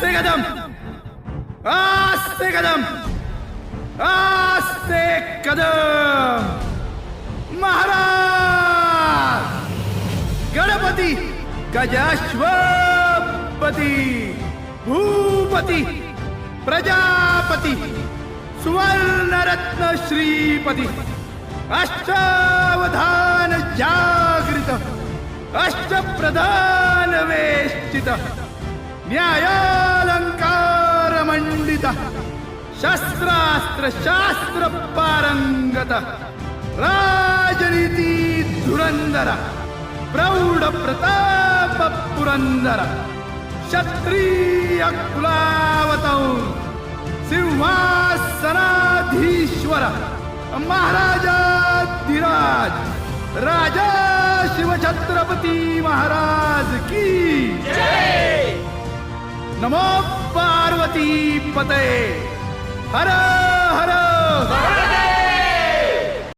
आस्ते कदम, आस्ते कदम, आस्ते कदम. महाराज गणपती गजाश्वपती भूपती प्रजापती सुवर्णरत्न श्रीपती अष्टावधान जागृत अष्टप्रधान वेष्टित न्यायालंकार मंडित शस्त्रास्त्र शास्त्र पारंगत राजनीती धुरंधर प्रौढ प्रताप पुरंदर क्षत्रिय कुलावतौर सिंहासनाधीश्वर महाराजाधिराज राजा शिवछत्रपती महाराज की जय. नमो पार्वती पते हर हर